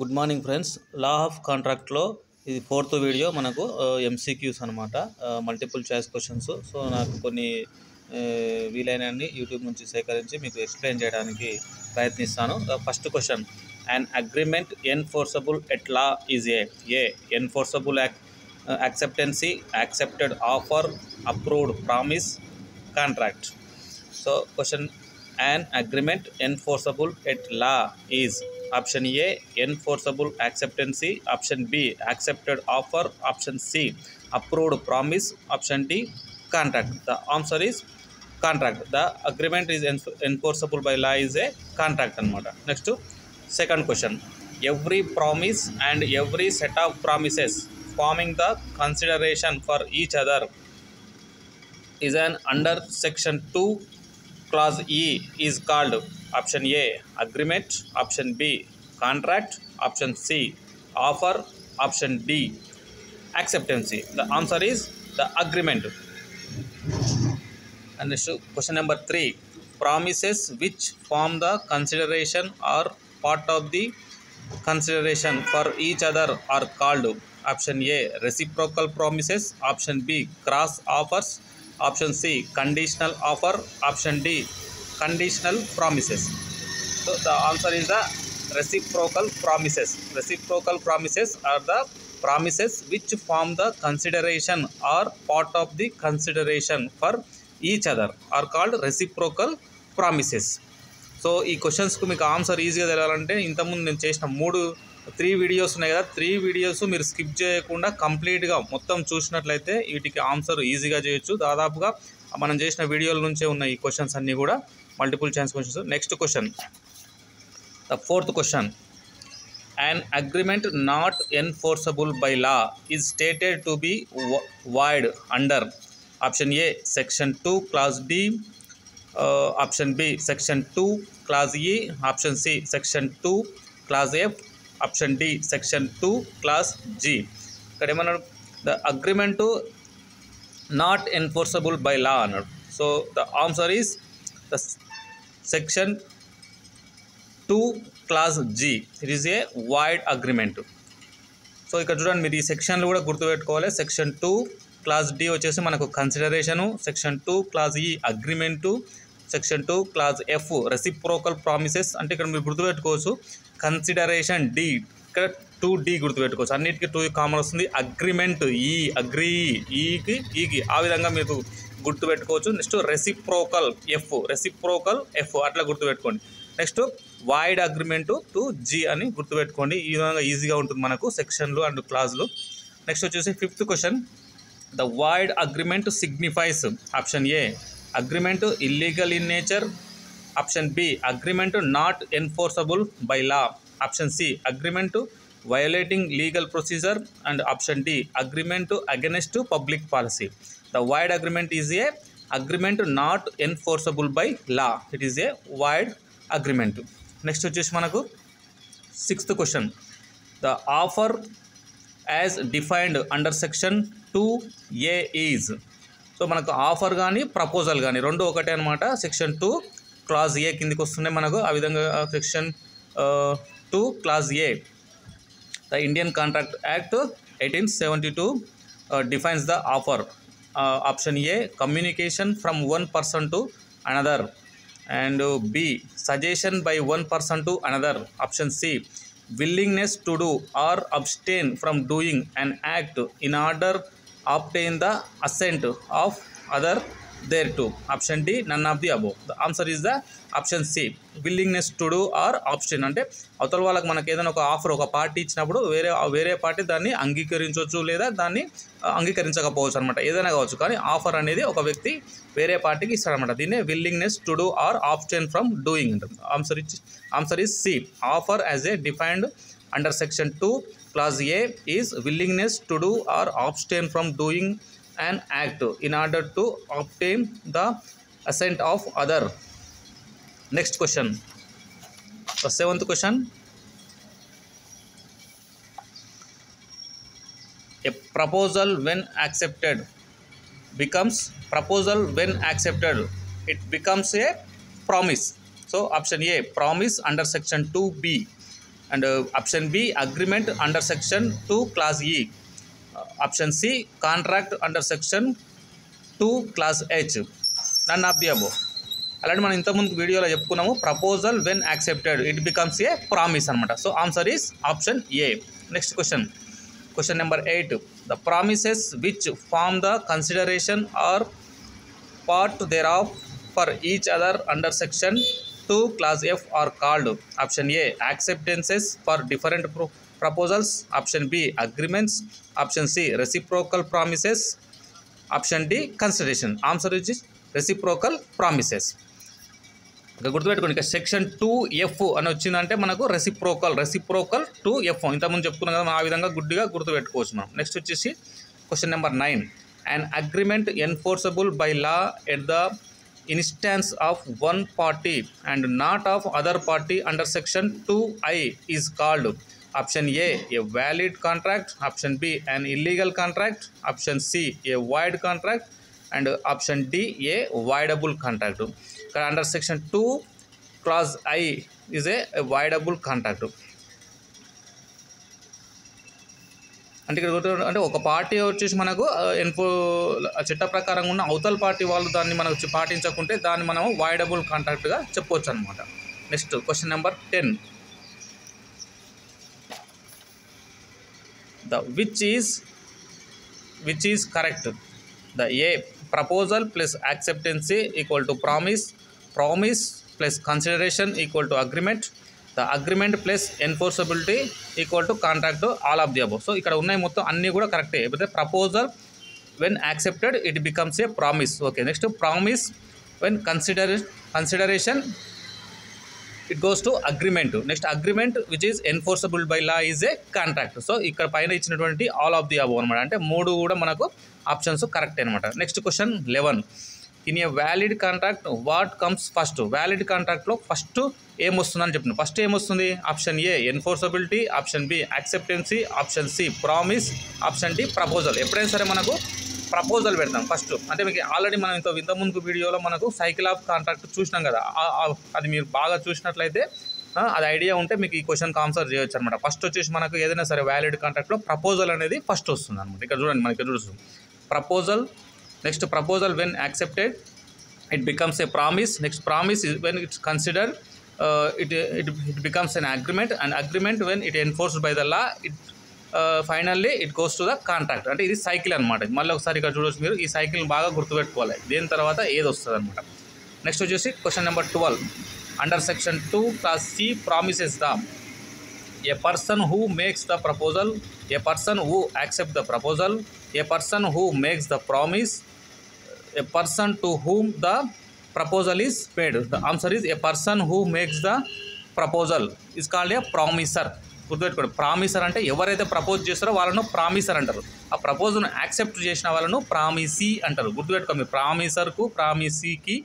Good morning friends. Law of కాంట్రాక్ట్లో ఇది fourth video. మనకు ఎంసీక్యూస్ అనమాట, మల్టిపుల్ చాయిస్ క్వశ్చన్స్. సో నాకు కొన్ని వీలైనన్ని యూట్యూబ్ నుంచి సేకరించి మీకు ఎక్స్ప్లెయిన్ చేయడానికి ప్రయత్నిస్తాను. First question, an agreement enforceable at law is a enforceable acceptancy, accepted offer, approved promise, contract. So question, an agreement enforceable at law is option A enforceable acceptancy, option B accepted offer, option C approved promise, option D contract. The answer is contract. The agreement is enforceable by law is a contract anamata. Next, second question, every promise and every set of promises forming the consideration for each other is an under section 2 clause E is called option A agreement, option B contract, option C offer, option D acceptancy. The answer is the agreement. And next, question number 3, promises which form the consideration or part of the consideration for each other are called option A reciprocal promises, option B cross offers, option C conditional offer, option D conditional promises. So the answer is the reciprocal promises. Reciprocal promises are the promises which form the consideration or part of the consideration for each other are called reciprocal promises. So ఈ క్వశ్చన్స్కు మీకు answer ఈజీగా తెలియాలంటే ఇంతకుముందు నేను చేసిన 3 videos ఉన్నాయి కదా, 3 videos మీరు స్కిప్ చేయకుండా కంప్లీట్గా మొత్తం చూసినట్లయితే వీటికి ఆన్సర్ ఈజీగా చేయొచ్చు. దాదాపుగా మనం చేసిన వీడియోల నుంచే ఉన్న ఈ క్వశ్చన్స్ అన్నీ కూడా multiple choice questions. Next question, the fourth question, an agreement not enforceable by law is stated to be void under option A section 2 clause D, option B section 2 clause E, option C section 2 clause F, option D section 2 clause G. ఇక్కడ ఏమన్నాడు, the agreement not enforceable by law అన్నాడు. So the answer is the section 2 clause G. It is a void agreement. So ఇక్కడ చూడండి, మీరు ఈ సెక్షన్లు కూడా గుర్తుపెట్టుకోవాలి. సెక్షన్ 2 క్లాస్ డి వచ్చేసి మనకు కన్సిడరేషను, సెక్షన్ 2 క్లాస్ ఈ agreement, section 2 class F reciprocal promises. అంటే ఇక్కడ మీరు గుర్తుపెట్టుకోవచ్చు కన్సిడరేషన్ డి, ఇక్కడ 2D గుర్తుపెట్టుకోవచ్చు. అన్నిటికీ 2 కామన్ వస్తుంది. అగ్రిమెంట్ ఈ, అగ్రీ ఈకి ఆ విధంగా మీరు గుర్తుపెట్టుకోవచ్చు. నెక్స్ట్ రెసిప్రోకల్ ఎఫ్ అట్లా గుర్తుపెట్టుకోండి. నెక్స్ట్ వాయిడ్ అగ్రిమెంటు 2G అని గుర్తుపెట్టుకోండి. ఈ విధంగా ఈజీగా ఉంటుంది మనకు సెక్షన్లు అండ్ క్లాజులు. నెక్స్ట్ వచ్చేసి fifth question, the void agreement signifies option A agreement illegal in nature, option B agreement not enforceable by law, option C agreement violating legal procedure, and option D agreement against public policy. The void agreement is a agreement not enforceable by law. It is a void agreement. Next వచ్చేసి మనకు sixth question, the offer as defined under section 2A is. So మనకు offer కానీ proposal కానీ రెండు ఒకటే అనమాట. Section 2 clause ఏ కిందికి వస్తున్నాయి మనకు. ఆ విధంగా section 2 clause A, the Indian contract act 1872 defines the offer. Option A communication from one person to another, and B suggestion by one person to another, option C willingness to do or abstain from doing an act in order obtain the assent of other thereto, option D none of the above. The answer is the option C willingness to do or abstain. అంటే అవతల వాళ్ళకి మనకి ఏదైనా ఒక offer ఒక party ఇచ్చినప్పుడు వేరే party దాన్ని అంగీకరించవచ్చు లేదా దాన్ని అంగీకరించకపోవచ్చు అనమాట, ఏదైనా కావచ్చు. కానీ ఆఫర్ అనేది ఒక వ్యక్తి వేరే పార్టీకి ఇస్తాడనమాట. దీన్నే willingness to do or abstain from doing అంటారు. Answer is C offer as a defined under section 2 clause A is willingness to do or abstain from doing an act in order to obtain the assent of other. Next question, the seventh question, a proposal when accepted becomes it becomes a promise. So option A promise under section 2B, And option B, agreement under section 2 clause E. Option C, contract under section 2 clause H. None of the above. అలాంటి మనం ఇంతకుముందు వీడియోలో చెప్పుకున్నాము, proposal when accepted it becomes a promise అనమాట. So answer is option A. Next question number 8. The promises which form the consideration or part thereof for each other under section 2 clause F are called. Option A, acceptances for different proposals. Option B, agreements. Option C, reciprocal promises. Option D, consideration. Answer is reciprocal promises. గుర్తుపెట్టుకోండి, ఇక section 2F అని వచ్చిందంటే మనకు reciprocal 2F ఇంతకుముందు చెప్పుకున్నాం కదా, ఆ విధంగా గుడ్డిగా గుర్తుపెట్టుకోవచ్చు మనం. నెక్స్ట్ వచ్చేసి question number 9. An agreement enforceable by law at the instance of one party and not of other party under section 2I is called. Option A, a valid contract. Option B, an illegal contract. Option C, a void contract. And option D, a voidable contract. Under section 2 clause I is a voidable contract. అంటే ఇక్కడ అంటే ఒక party వచ్చేసి మనకు చట్ట ప్రకారంగా ఉన్న అవతల పార్టీ వాళ్ళు దాన్ని మనకు పాటించకుంటే దాన్ని మనం వాయిడబుల్ కాంట్రాక్ట్గా చెప్పవచ్చు అనమాట. Next question number 10. The which is correct? The A, proposal plus acceptancy equal to promise plus consideration equal to agreement. The agreement plus enforceability equal to contract, all of the above. So ఇక్కడ ఉన్నాయి మొత్తం అన్నీ కూడా కరెక్టే. అయితే proposal when accepted it becomes a promise. Okay, next promise when consideration it goes to agreement. Next agreement which is enforceable by law is a contract. So ఇక్కడ పైన ఇచ్చినటువంటి ఆల్ ఆఫ్ ది అబవ్ అనమాట, అంటే మూడు కూడా మనకు options correct అనమాట. Next question 11. In a valid contract what comes first? Valid కాంట్రాక్ట్లో ఫస్ట్ ఏమొస్తుందని చెప్పిన ఫస్ట్ ఏమొస్తుంది? Option A enforceability, option B acceptancy, option C promise, option D proposal. ఎప్పుడైనా సరే మనకు ప్రపోజల్ పెడతాం ఫస్ట్. అంటే మీకు ఆల్రెడీ మనం ఇంతకుముందు వీడియోలో మనకు సైకిల్ ఆఫ్ కాంట్రాక్ట్ చూసినాం కదా, అది మీరు బాగా చూసినట్లయితే అది ఐడియా ఉంటే మీకు ఈ క్వశ్చన్కి ఆన్సర్ చేయొచ్చు అనమాట. ఫస్ట్ వచ్చేసి మనకు ఏదైనా సరే వ్యాలిడ్ కాంట్రాక్ట్లో ప్రపోజల్ అనేది ఫస్ట్ వస్తుంది అనమాట. ఇక్కడ చూడండి, మనకి చూస్తుంది proposal. Next proposal when accepted it becomes a promise. Next promise when it's considered it becomes an agreement, and agreement when it enforced by the law it finally it goes to the contract. అంటే ఇది cycle అనమాట. మళ్ళీ ఒకసారి ఇక్కడ చూడవచ్చు మీరు, ఈ cycle బాగా గుర్తుపెట్టుకోవాలి, దేని తర్వాత ఏది వస్తుంది అనమాట. నెక్స్ట్ వచ్చేసి question number 12. Under section 2 clause C promises the A person who makes the proposal, A person who accept the proposal, A person who makes the promise, A person to whom the proposal is made. The answer is a person who makes the proposal is called a promiser. గుర్తుపెట్టుకోండి, promissory అంటే ఎవరైతే propose చేస్తారో వాళ్ళను promissory అంటారు. ఆ ప్రపోజల్ను accept చేసిన వాళ్ళను promisee అంటారు. గుర్తుపెట్టుకోండి, ప్రామిసర్కు ప్రామిసీకి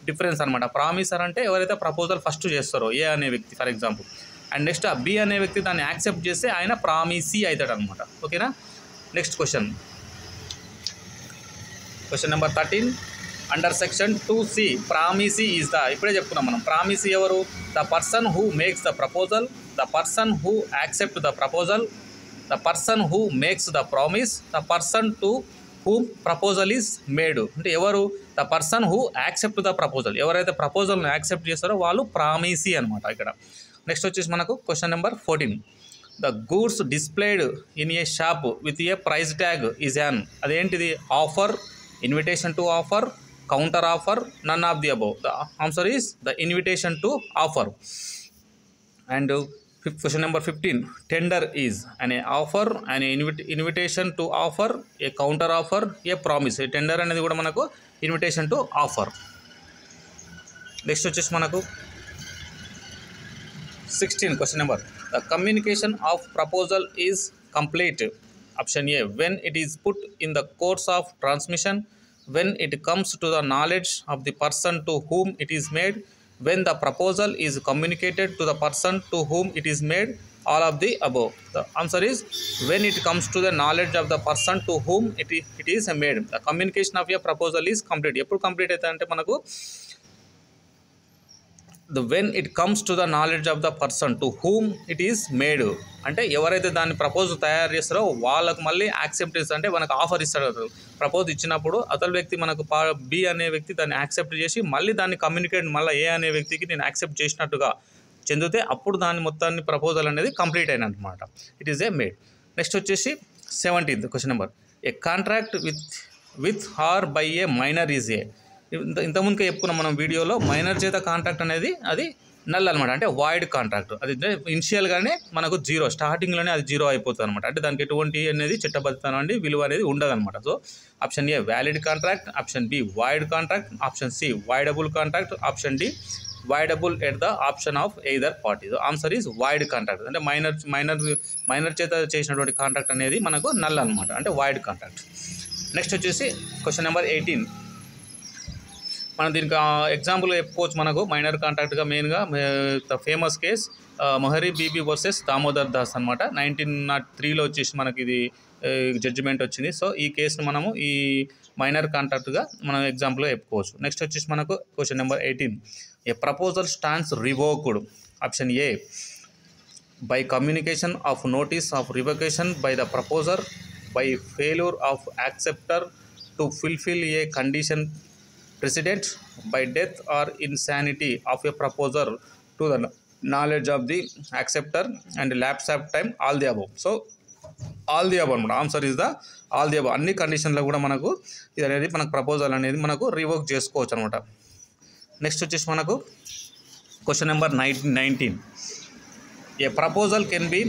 డిఫరెన్స్ అనమాట. ప్రామిసర్ అంటే ఎవరైతే ప్రపోజల్ ఫస్ట్ చేస్తారో ఏ అనే వ్యక్తి ఫర్ ఎగ్జాంపుల్, అండ్ నెక్స్ట్ ఆ బి అనే వ్యక్తి దాన్ని యాక్సెప్ట్ చేస్తే ఆయన ప్రామిసీ అవుతాడు అనమాట. ఓకేనా. Next question number 13. Under section 2C promisee is the, ఇప్పుడే చెప్పుకున్నాం మనం, ప్రామిసీ ఎవరు? The person who makes the proposal, the person who accept the proposal, the person who makes the promise, the person to whom proposal is made. అంటే ఎవరు? The person who accept the proposal, ఎవరైతే ప్రపోజల్ని accept చేస్తారో వాళ్ళు promisee అనమాట ఇక్కడ. Next వచ్చేసి మనకు question number 14. The goods displayed in a shop with a price tag is an, అదేంటిది? Offer, invitation to offer, counter offer, none of the above. The answer is the invitation to offer. And question number 15. Tender is an offer, an invitation to offer, a counter offer, a promise. A tender అనేది కూడా మనకు invitation to offer. Next వచ్చేసి మనకు 16 question number. The communication of proposal is complete. Option A, when it is put in the course of transmission, when it comes to the knowledge of the person to whom it is made, when the proposal is communicated to the person to whom it is made, all of the above. The answer is when it comes to the knowledge of the person to whom it is made. The communication of a proposal is complete. ఎప్పుడు complete అవుతుంది అంటే మనకు when it comes to the knowledge of the person to whom it is made, అంటే ఎవరైతే దాన్ని propose తయారు చేస్తారో వాళ్ళకు మళ్ళీ యాక్సెప్టెన్స్ అంటే మనకు ఆఫర్ ఇస్తాడు. ప్రపోజ్ ఇచ్చినప్పుడు అతని వ్యక్తి మనకు బి అనే వ్యక్తి దాన్ని యాక్సెప్ట్ చేసి మళ్ళీ దాన్ని కమ్యూనికేట్ మళ్ళీ ఏ అనే వ్యక్తికి నేను యాక్సెప్ట్ చేసినట్టుగా చెందితే అప్పుడు దాని మొత్తాన్ని ప్రపోజల్ అనేది కంప్లీట్ అయినమాట. It is a made. Next వచ్చేసి 17th question number. A contract with or by a minor is a. ఇంతకుముందుకే చెప్పుకున్నాం మనం వీడియోలో, మైనర్ చేత కాంట్రాక్ట్ అనేది అది నల్ అనమాట, అంటే వాయిడ్ కాంట్రాక్ట్. అది ఇనిషియల్గానే మనకు జీరో, స్టార్టింగ్లోనే అది జీరో అయిపోతుంది అనమాట. అంటే దానికి ఎటువంటి అనేది చట్టబద్ధతనం అండి విలువ అనేది ఉండదన్నమాట. So option A valid contract, option B void contract, option C voidable contract, option D voidable at the option of either party. So answer is void contract. అంటే మైనర్ చేత చేసినటువంటి కాంట్రాక్ట్ అనేది మనకు నల్ అనమాట, అంటే వాయిడ్ కాంట్రాక్ట్. నెక్స్ట్ వచ్చేసి question number 18. మనం దీనికి ఎగ్జాంపుల్ చెప్పుకోవచ్చు. మనకు మైనర్ కాంట్రాక్ట్గా మెయిన్గా the famous case Mohori Bibi versus Damodar Das అనమాట. 1903లో వచ్చేసి మనకి ఇది జడ్జిమెంట్ వచ్చింది. సో ఈ కేసును మనము ఈ మైనర్ కాంట్రాక్ట్గా మనం ఎగ్జాంపుల్గా చెప్పుకోవచ్చు. నెక్స్ట్ వచ్చేసి మనకు question number 18. A proposal stands revoked. Option A by communication of notice of revocation by the proposer, by failure of acceptor to fulfil A condition precedent, by death or insanity of a proposer to the knowledge of the acceptor and lapse of time, all the above. So all the above అనమాట. Answer is the all the above. అన్ని కండిషన్లో కూడా మనకు ఇది అనేది మనకు proposal అనేది మనకు రివోక్ చేసుకోవచ్చు అనమాట. నెక్స్ట్ వచ్చేసి మనకు question number 19. A proposal can be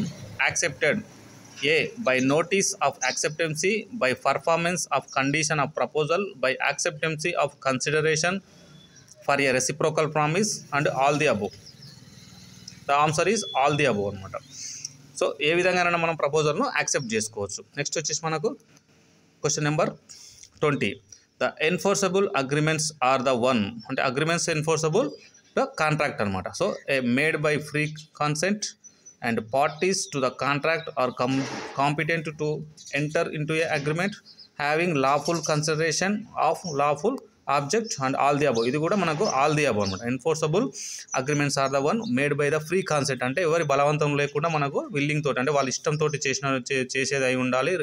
accepted A by notice of acceptancy, by performance of condition of proposal, by acceptancy of consideration for a reciprocal promise, and all the above. The answer is all the above అనమాట. So ఏ విధంగానైనా మనం ప్రపోజల్ను accept చేసుకోవచ్చు. Next వచ్చేసి మనకు question number 20. The enforceable agreements are the one, అంటే agreements enforceable the contract అనమాట. So made by free consent and parties to the contract are competent to enter into a agreement having lawful consideration of lawful object and all the above. ఇది కూడా మనకు all the above అనమాట. Enforceable agreements are the one made by the free consent, అంటే ఎవరి బలవంతం లేకుండా మనకు willing తోటి, అంటే వాళ్ళ ఇష్టంతో చేసేది అయి ఉండాలి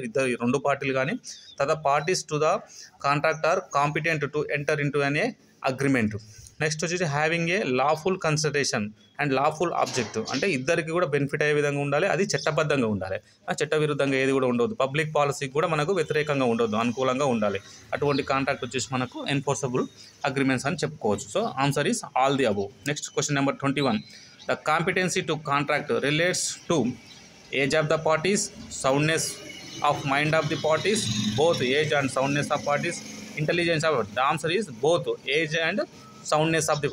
రెండు పార్టీలు కానీ. తర్వాత parties to the contract are competent to enter into అనే అగ్రిమెంట్. నెక్స్ట్ వచ్చేసి having a lawful consideration and lawful object, అంటే ఇద్దరికి కూడా బెనిఫిట్ అయ్యే విధంగా ఉండాలి, అది చట్టబద్ధంగా ఉండాలి, చట్ట విరుద్ధంగా ఏది కూడా ఉండవద్దు, పబ్లిక్ పాలసీకి కూడా మనకు వ్యతిరేకంగా ఉండొద్దు, అనుకూలంగా ఉండాలి. అటువంటి కాంట్రాక్ట్ వచ్చేసి మనకు ఎన్ఫోర్సబుల్ అగ్రిమెంట్స్ అని చెప్పుకోవచ్చు. So answer is all the above. Next question number 21. The competency to contract relates to age of the parties, soundness of mind of the parties, both age and soundness of parties, intelligence of. The answer is both age and soundness of the